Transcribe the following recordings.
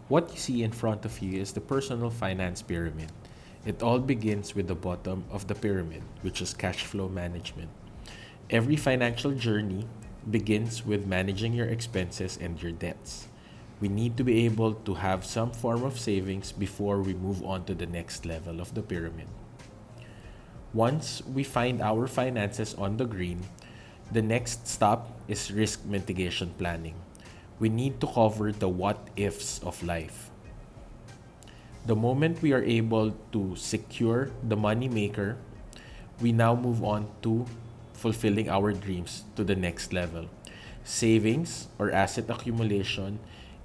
What you see in front of you is the personal finance pyramid. It all begins with the bottom of the pyramid, which is cash flow management. Every financial journey begins with managing your expenses and your debts. We need to be able to have some form of savings before we move on to the next level of the pyramid. Once we find our finances on the green, the next stop is risk mitigation planning. We need to cover the what ifs of life. The moment we are able to secure the money maker, we now move on to fulfilling our dreams to the next level. Savings or asset accumulation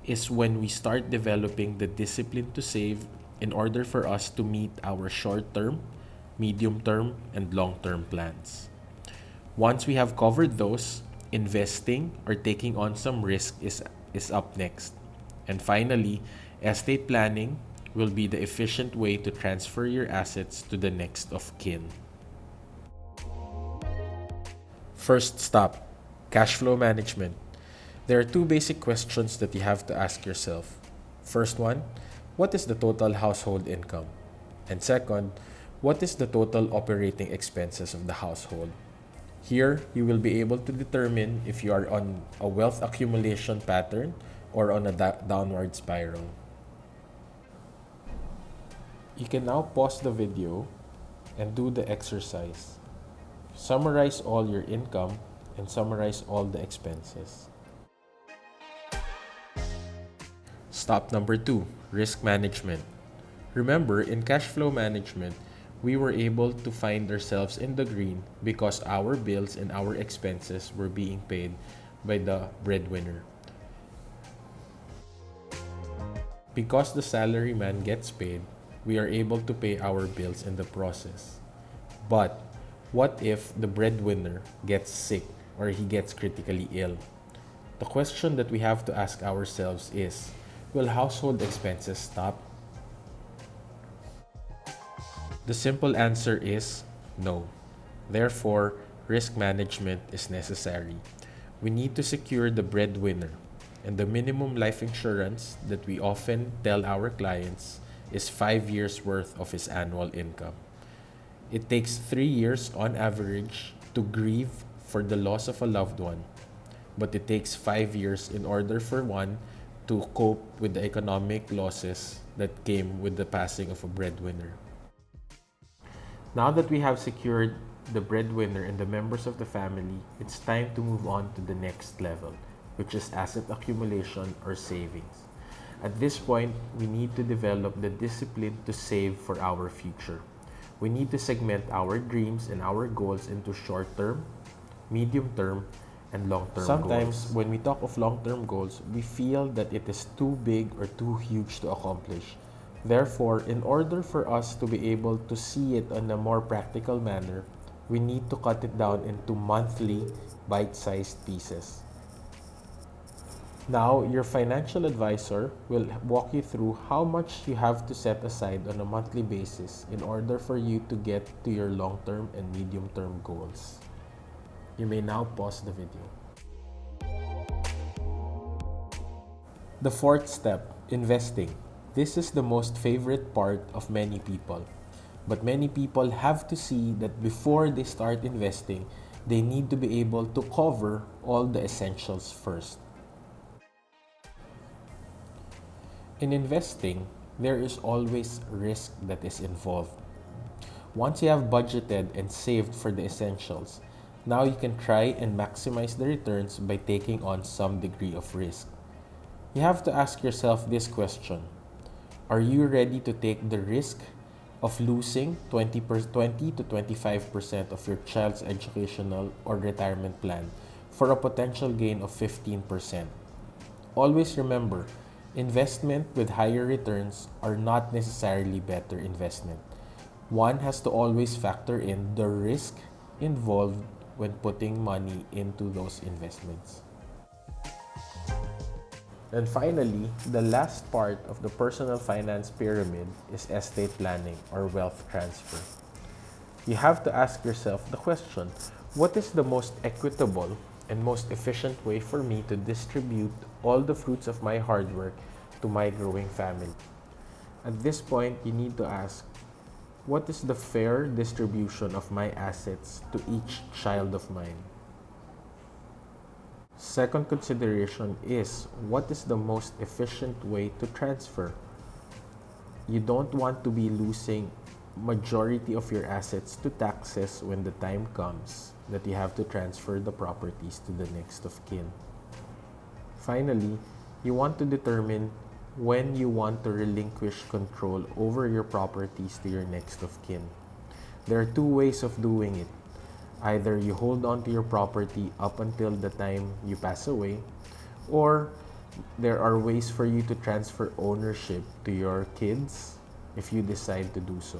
is when we start developing the discipline to save in order for us to meet our short term, medium term, and long term plans. Once we have covered those, investing or taking on some risk is up next. And finally, estate planning will be the efficient way to transfer your assets to the next of kin. First stop, cash flow management. There are two basic questions that you have to ask yourself. First one, what is the total household income? And second, what is the total operating expenses of the household? Here, you will be able to determine if you are on a wealth accumulation pattern or on a downward spiral. You can now pause the video and do the exercise. Summarize all your income and summarize all the expenses. Stop number 2, risk management. Remember, in cash flow management, we were able to find ourselves in the green because our bills and our expenses were being paid by the breadwinner. Because the salaryman gets paid, we are able to pay our bills in the process. But what if the breadwinner gets sick or he gets critically ill? The question that we have to ask ourselves is, will household expenses stop? The simple answer is no. Therefore, risk management is necessary. We need to secure the breadwinner, and the minimum life insurance that we often tell our clients is 5 years worth of his annual income. It takes 3 years on average to grieve for the loss of a loved one, but it takes 5 years in order for one to cope with the economic losses that came with the passing of a breadwinner. Now that we have secured the breadwinner and the members of the family, it's time to move on to the next level, which is asset accumulation or savings. At this point, we need to develop the discipline to save for our future. We need to segment our dreams and our goals into short-term, medium-term, and long-term goals. Sometimes, when we talk of long-term goals, we feel that it is too big or too huge to accomplish. Therefore, in order for us to be able to see it in a more practical manner, we need to cut it down into monthly, bite-sized pieces. Now, your financial advisor will walk you through how much you have to set aside on a monthly basis in order for you to get to your long-term and medium-term goals. You may now pause the video. The fourth step, investing. This is the most favorite part of many people. But many people have to see that before they start investing, they need to be able to cover all the essentials first. In investing, there is always risk that is involved. Once you have budgeted and saved for the essentials, now you can try and maximize the returns by taking on some degree of risk. You have to ask yourself this question: are you ready to take the risk of losing 20 to 25% of your child's educational or retirement plan for a potential gain of 15%? Always remember, investment with higher returns are not necessarily better investment. One has to always factor in the risk involved when putting money into those investments. And finally, the last part of the personal finance pyramid is estate planning or wealth transfer. You have to ask yourself the question, what is the most equitable and most efficient way for me to distribute all the fruits of my hard work to my growing family. At this point, you need to ask, what is the fair distribution of my assets to each child of mine? Second consideration is, what is the most efficient way to transfer? You don't want to be losing majority of your assets to taxes when the time comes that you have to transfer the properties to the next of kin. Finally, you want to determine when you want to relinquish control over your properties to your next of kin. There are two ways of doing it. Either you hold on to your property up until the time you pass away, or there are ways for you to transfer ownership to your kids if you decide to do so.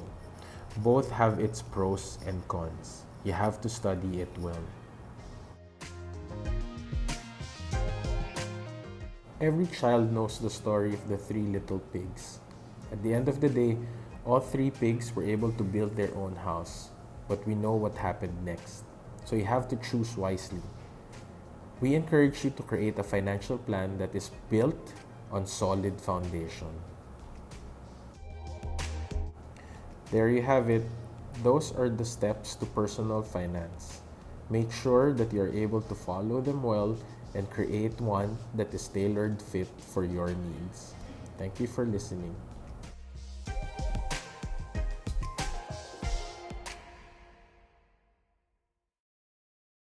Both have its pros and cons. You have to study it well. Every child knows the story of the three little pigs. At the end of the day, all three pigs were able to build their own house, but we know what happened next. So you have to choose wisely. We encourage you to create a financial plan that is built on solid foundation. There you have it. Those are the steps to personal finance. Make sure that you're able to follow them well and create one that is tailored fit for your needs. Thank you for listening.